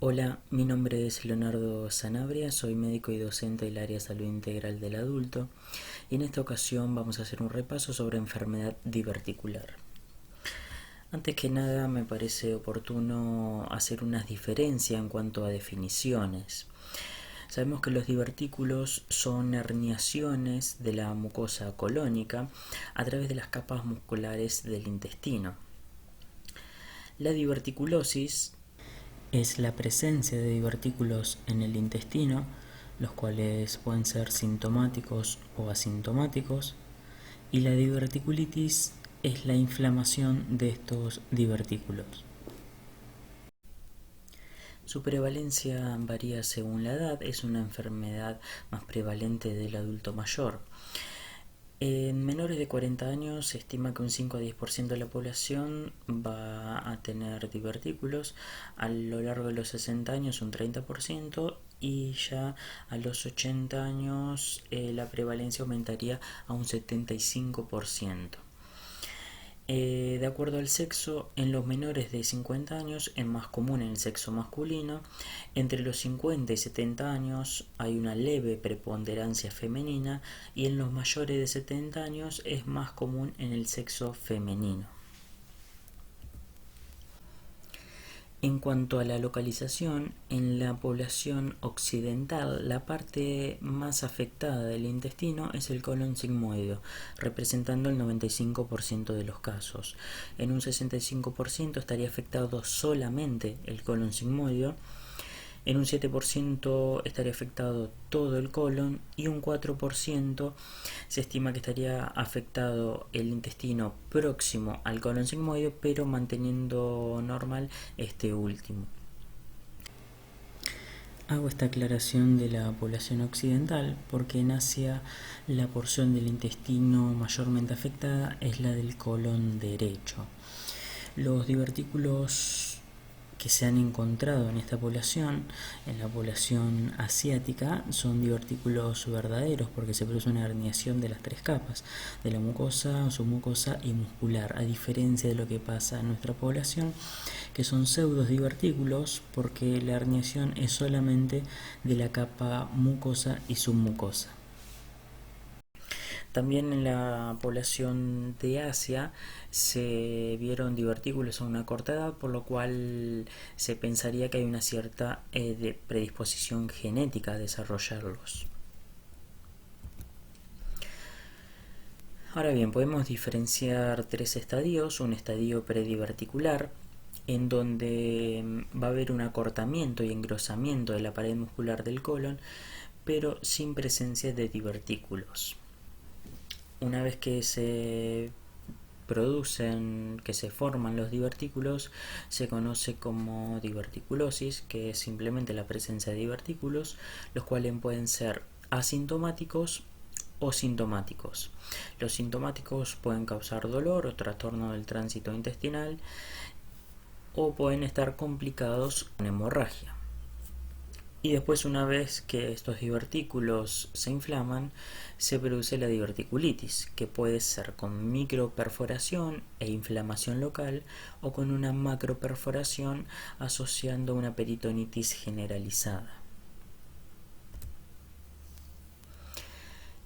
Hola, mi nombre es Leonardo Sanabria, soy médico y docente del área Salud Integral del Adulto y en esta ocasión vamos a hacer un repaso sobre enfermedad diverticular. Antes que nada me parece oportuno hacer unas diferencias en cuanto a definiciones. Sabemos que los divertículos son herniaciones de la mucosa colónica a través de las capas musculares del intestino. La diverticulosis es la presencia de divertículos en el intestino, los cuales pueden ser sintomáticos o asintomáticos, y la diverticulitis es la inflamación de estos divertículos. Su prevalencia varía según la edad, es una enfermedad más prevalente del adulto mayor. En menores de 40 años se estima que un 5 a 10% de la población va a tener divertículos, a lo largo de los 60 años un 30% y ya a los 80 años la prevalencia aumentaría a un 75%. De acuerdo al sexo, en los menores de 50 años es más común en el sexo masculino. Entre los 50 y 70 años hay una leve preponderancia femenina y en los mayores de 70 años es más común en el sexo femenino. En cuanto a la localización, en la población occidental, la parte más afectada del intestino es el colon sigmoideo, representando el 95% de los casos. En un 65% estaría afectado solamente el colon sigmoideo, en un 7% estaría afectado todo el colon y un 4% se estima que estaría afectado el intestino próximo al colon sigmoideo, pero manteniendo normal este último. Hago esta aclaración de la población occidental porque en Asia la porción del intestino mayormente afectada es la del colon derecho. Los divertículos que se han encontrado en esta población, en la población asiática, son divertículos verdaderos porque se produce una herniación de las tres capas, de la mucosa, submucosa y muscular, a diferencia de lo que pasa en nuestra población, que son pseudodivertículos porque la herniación es solamente de la capa mucosa y submucosa. También en la población de Asia se vieron divertículos a una corta edad, por lo cual se pensaría que hay una cierta predisposición genética a desarrollarlos. Ahora bien, podemos diferenciar tres estadios: un estadio prediverticular, en donde va a haber un acortamiento y engrosamiento de la pared muscular del colon, pero sin presencia de divertículos. Una vez que se forman los divertículos, se conoce como diverticulosis, que es simplemente la presencia de divertículos, los cuales pueden ser asintomáticos o sintomáticos. Los sintomáticos pueden causar dolor o trastorno del tránsito intestinal o pueden estar complicados con hemorragia. Y después, una vez que estos divertículos se inflaman, se produce la diverticulitis, que puede ser con microperforación e inflamación local o con una macroperforación asociando una peritonitis generalizada.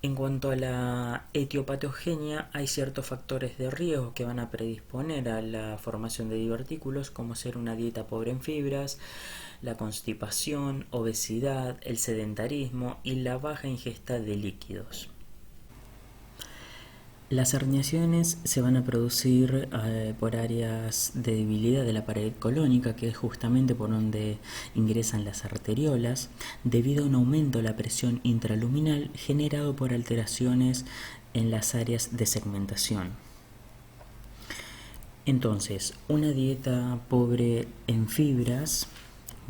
En cuanto a la etiopatogenia, hay ciertos factores de riesgo que van a predisponer a la formación de divertículos, como ser una dieta pobre en fibras, la constipación, obesidad, el sedentarismo y la baja ingesta de líquidos. Las herniaciones se van a producir por áreas de debilidad de la pared colónica, que es justamente por donde ingresan las arteriolas, debido a un aumento de la presión intraluminal generado por alteraciones en las áreas de segmentación. Entonces, una dieta pobre en fibras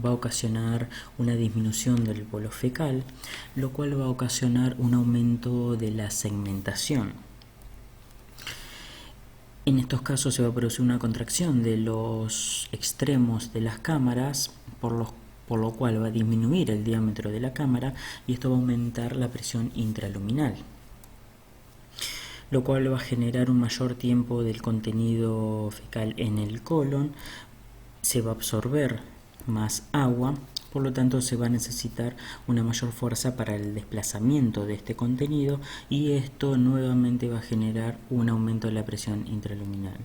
va a ocasionar una disminución del bolo fecal, lo cual va a ocasionar un aumento de la segmentación. En estos casos se va a producir una contracción de los extremos de las cámaras, por lo cual va a disminuir el diámetro de la cámara y esto va a aumentar la presión intraluminal, lo cual va a generar un mayor tiempo del contenido fecal en el colon. Se va a absorber más agua, por lo tanto se va a necesitar una mayor fuerza para el desplazamiento de este contenido y esto nuevamente va a generar un aumento de la presión intraluminal.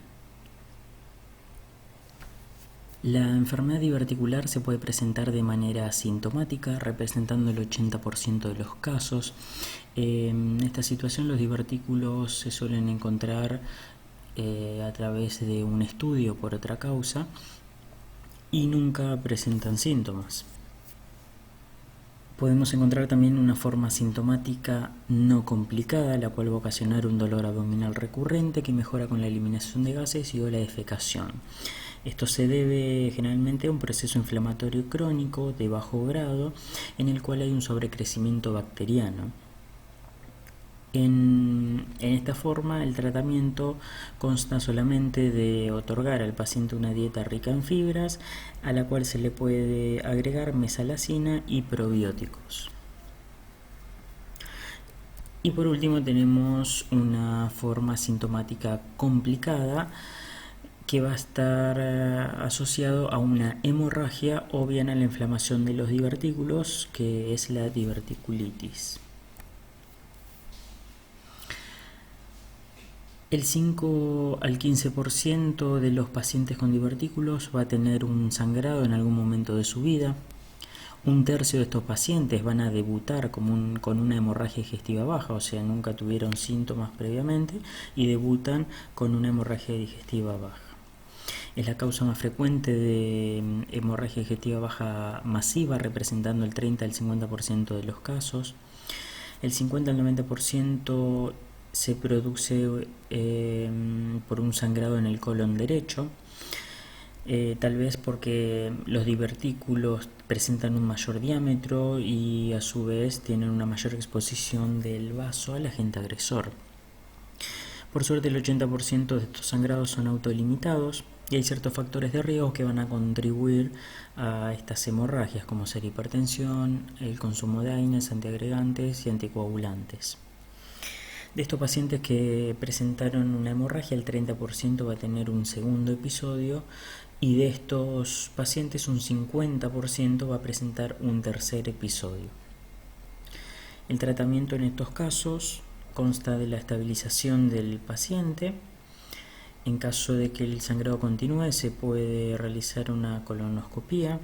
La enfermedad diverticular se puede presentar de manera asintomática, representando el 80% de los casos. En esta situación los divertículos se suelen encontrar a través de un estudio por otra causa y nunca presentan síntomas. Podemos encontrar también una forma sintomática no complicada, la cual va a ocasionar un dolor abdominal recurrente que mejora con la eliminación de gases y o la defecación. Esto se debe generalmente a un proceso inflamatorio crónico de bajo grado en el cual hay un sobrecrecimiento bacteriano. En esta forma, el tratamiento consta solamente de otorgar al paciente una dieta rica en fibras, a la cual se le puede agregar mesalazina y probióticos. Y por último tenemos una forma sintomática complicada que va a estar asociado a una hemorragia o bien a la inflamación de los divertículos, que es la diverticulitis. El 5 al 15% de los pacientes con divertículos va a tener un sangrado en algún momento de su vida. Un tercio de estos pacientes van a debutar con una hemorragia digestiva baja, o sea, nunca tuvieron síntomas previamente y debutan con una hemorragia digestiva baja. Es la causa más frecuente de hemorragia digestiva baja masiva, representando el 30 al 50% de los casos. El 50 al 90% se produce por un sangrado en el colon derecho, tal vez porque los divertículos presentan un mayor diámetro y a su vez tienen una mayor exposición del vaso al agente agresor. Por suerte, el 80% de estos sangrados son autolimitados y hay ciertos factores de riesgo que van a contribuir a estas hemorragias, como ser hipertensión, el consumo de AINES, antiagregantes y anticoagulantes. De estos pacientes que presentaron una hemorragia, el 30% va a tener un segundo episodio y de estos pacientes un 50% va a presentar un tercer episodio. El tratamiento en estos casos consta de la estabilización del paciente. En caso de que el sangrado continúe, se puede realizar una colonoscopia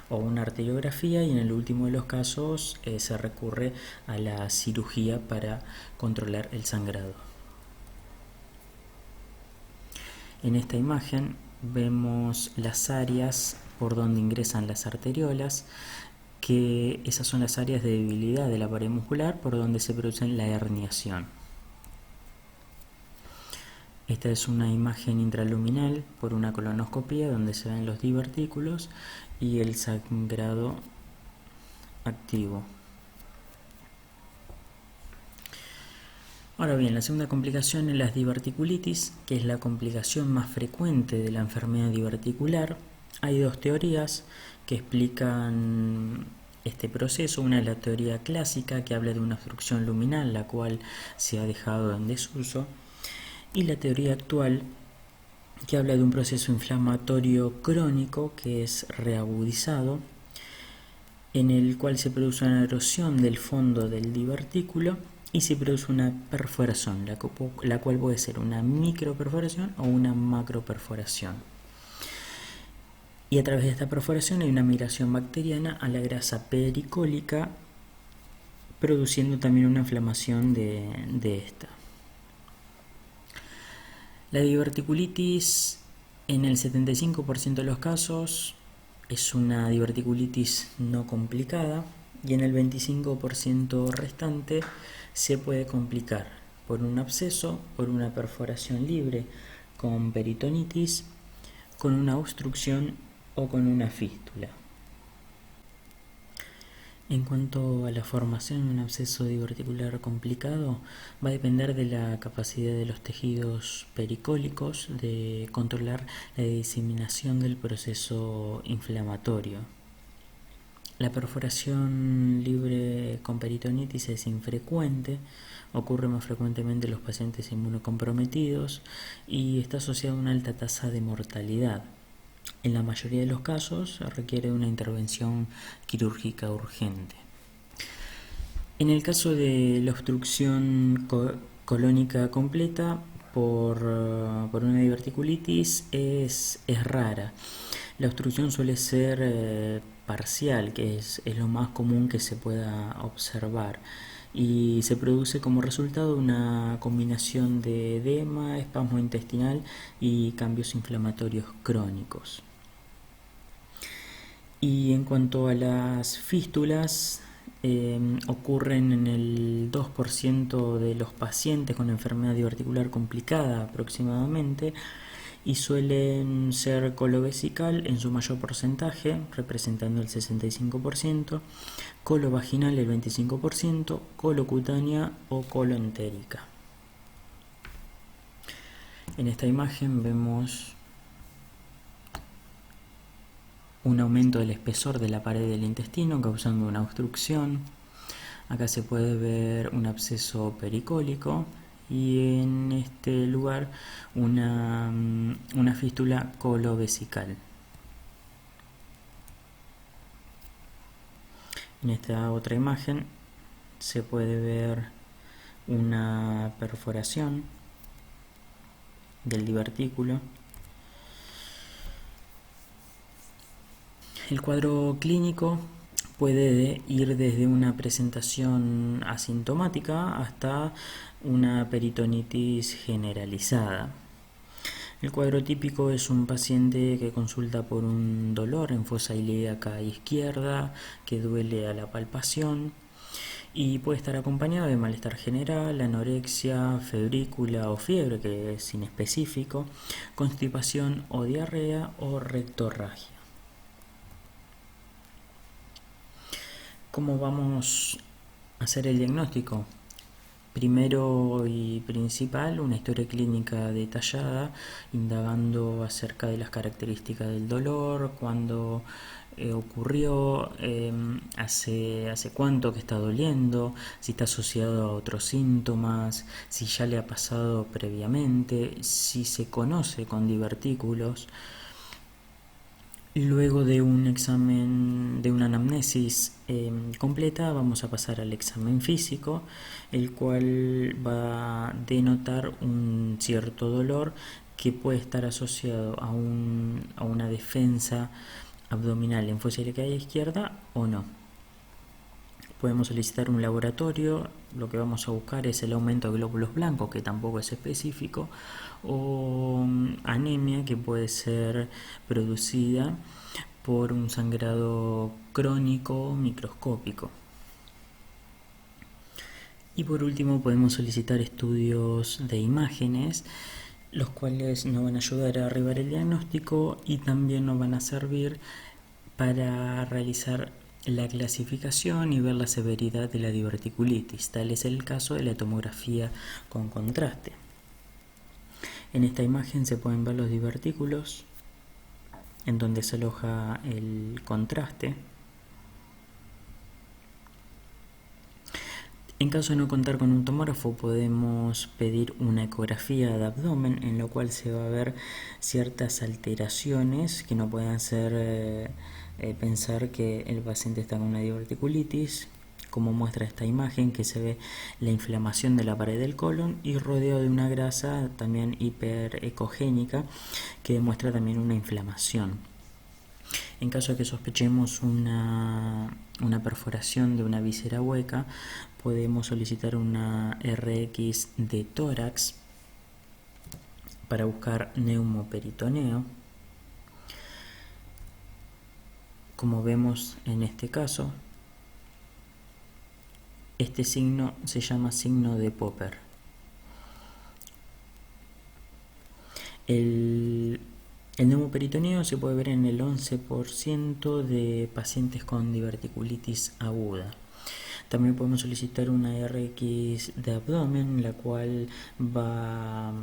o una arteriografía y en el último de los casos se recurre a la cirugía para controlar el sangrado. En esta imagen vemos las áreas por donde ingresan las arteriolas, que esas son las áreas de debilidad de la pared muscular por donde se produce la herniación. Esta es una imagen intraluminal por una colonoscopia donde se ven los divertículos y el sangrado activo. Ahora bien, la segunda complicación es la diverticulitis, que es la complicación más frecuente de la enfermedad diverticular. Hay dos teorías que explican este proceso. Una es la teoría clásica, que habla de una obstrucción luminal, la cual se ha dejado en desuso, y la teoría actual, que habla de un proceso inflamatorio crónico que es reagudizado, en el cual se produce una erosión del fondo del divertículo y se produce una perforación, la cual puede ser una microperforación o una macroperforación. Y a través de esta perforación hay una migración bacteriana a la grasa pericólica, produciendo también una inflamación de esta. La diverticulitis en el 75% de los casos es una diverticulitis no complicada y en el 25% restante se puede complicar por un absceso, por una perforación libre con peritonitis, con una obstrucción o con una fístula. En cuanto a la formación de un absceso diverticular complicado, va a depender de la capacidad de los tejidos pericólicos de controlar la diseminación del proceso inflamatorio. La perforación libre con peritonitis es infrecuente, ocurre más frecuentemente en los pacientes inmunocomprometidos y está asociada a una alta tasa de mortalidad. En la mayoría de los casos requiere una intervención quirúrgica urgente. En el caso de la obstrucción colónica completa por una diverticulitis es rara. La obstrucción suele ser parcial, que es lo más común que se pueda observar, y se produce como resultado una combinación de edema, espasmo intestinal y cambios inflamatorios crónicos. Y en cuanto a las fístulas, ocurren en el 2% de los pacientes con enfermedad diverticular complicada aproximadamente, y suelen ser colovesical en su mayor porcentaje, representando el 65%, colovaginal el 25%, colocutánea o coloentérica. En esta imagen vemos un aumento del espesor de la pared del intestino causando una obstrucción. Acá se puede ver un absceso pericólico y en este lugar una fístula colovesical. En esta otra imagen se puede ver una perforación del divertículo. El cuadro clínico puede ir desde una presentación asintomática hasta una peritonitis generalizada. El cuadro típico es un paciente que consulta por un dolor en fosa ilíaca izquierda que duele a la palpación y puede estar acompañado de malestar general, anorexia, febrícula o fiebre, que es inespecífico, constipación o diarrea o rectorragia. ¿Cómo vamos a hacer el diagnóstico? Primero y principal, una historia clínica detallada, indagando acerca de las características del dolor, cuándo ocurrió, hace cuánto que está doliendo, si está asociado a otros síntomas, si ya le ha pasado previamente, si se conoce con divertículos. Luego de un examen, de una anamnesis completa, vamos a pasar al examen físico, el cual va a denotar un cierto dolor que puede estar asociado a una defensa abdominal en fosa ilíaca izquierda o no. Podemos solicitar un laboratorio, lo que vamos a buscar es el aumento de glóbulos blancos, que tampoco es específico, o anemia, que puede ser producida por un sangrado crónico microscópico. Y por último podemos solicitar estudios de imágenes, los cuales nos van a ayudar a arribar el diagnóstico y también nos van a servir para realizar la clasificación y ver la severidad de la diverticulitis. Tal es el caso de la tomografía con contraste. En esta imagen se pueden ver los divertículos en donde se aloja el contraste. En caso de no contar con un tomógrafo, podemos pedir una ecografía de abdomen, en la cual se va a ver ciertas alteraciones que no puedan hacer pensar que el paciente está con una diverticulitis, como muestra esta imagen, que se ve la inflamación de la pared del colon y rodeado de una grasa también hiperecogénica que demuestra también una inflamación. En caso de que sospechemos una perforación de una víscera hueca, podemos solicitar una RX de tórax para buscar neumoperitoneo. Como vemos en este caso, este signo se llama signo de Popper. El neumoperitoneo se puede ver en el 11% de pacientes con diverticulitis aguda. También podemos solicitar una RX de abdomen, la cual va a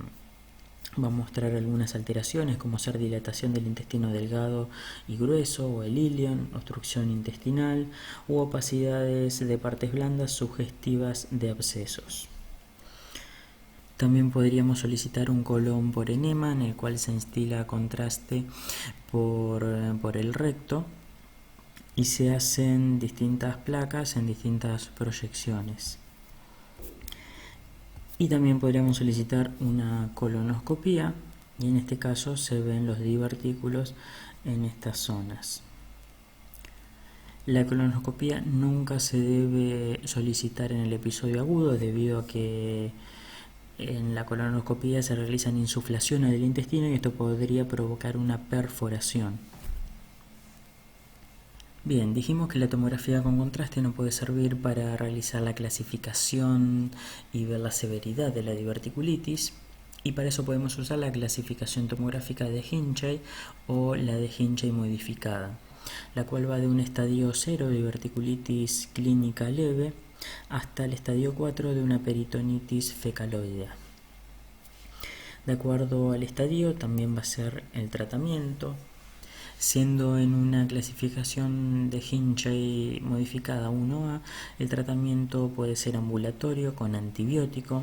mostrar algunas alteraciones, como ser dilatación del intestino delgado y grueso, o el ilion, obstrucción intestinal, u opacidades de partes blandas sugestivas de abscesos. También podríamos solicitar un colon por enema, en el cual se instila contraste por el recto y se hacen distintas placas en distintas proyecciones. Y también podríamos solicitar una colonoscopía, y en este caso se ven los divertículos en estas zonas. La colonoscopía nunca se debe solicitar en el episodio agudo, debido a que en la colonoscopía se realizan insuflaciones del intestino y esto podría provocar una perforación. Bien, dijimos que la tomografía con contraste nos puede servir para realizar la clasificación y ver la severidad de la diverticulitis, y para eso podemos usar la clasificación tomográfica de Hinchey o la de Hinchey modificada, la cual va de un estadio 0 de diverticulitis clínica leve hasta el estadio 4 de una peritonitis fecaloidea. De acuerdo al estadio también va a ser el tratamiento, siendo en una clasificación de Hinchey modificada 1A, el tratamiento puede ser ambulatorio con antibiótico,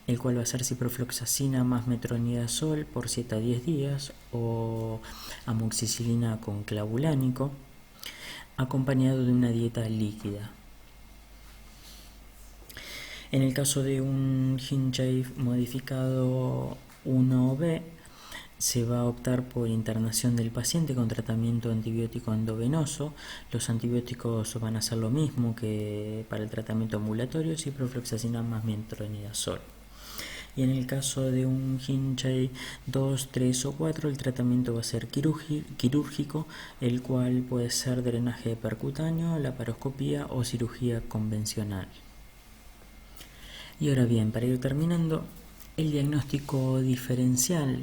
el cual va a ser ciprofloxacina más metronidazol por 7 a 10 días o amoxicilina con clavulánico, acompañado de una dieta líquida. En el caso de un Hinchey modificado 1B, se va a optar por internación del paciente con tratamiento antibiótico endovenoso. Los antibióticos van a ser lo mismo que para el tratamiento ambulatorio, ciprofloxacina más metronidazol. Y en el caso de un Hinchey 2, 3 o 4, el tratamiento va a ser quirúrgico, el cual puede ser drenaje percutáneo, laparoscopía o cirugía convencional. Y ahora bien, para ir terminando, el diagnóstico diferencial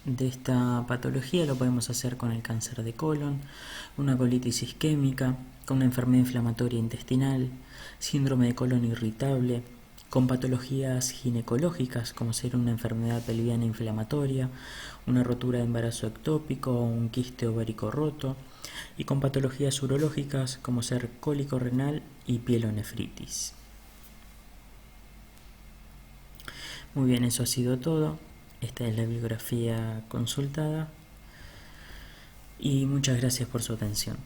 de esta patología lo podemos hacer con el cáncer de colon, una colitis isquémica, con una enfermedad inflamatoria intestinal, síndrome de colon irritable, con patologías ginecológicas como ser una enfermedad pelviana inflamatoria, una rotura de embarazo ectópico o un quiste ovárico roto, y con patologías urológicas como ser cólico renal y pielonefritis. Muy bien, eso ha sido todo. Esta es la bibliografía consultada y muchas gracias por su atención.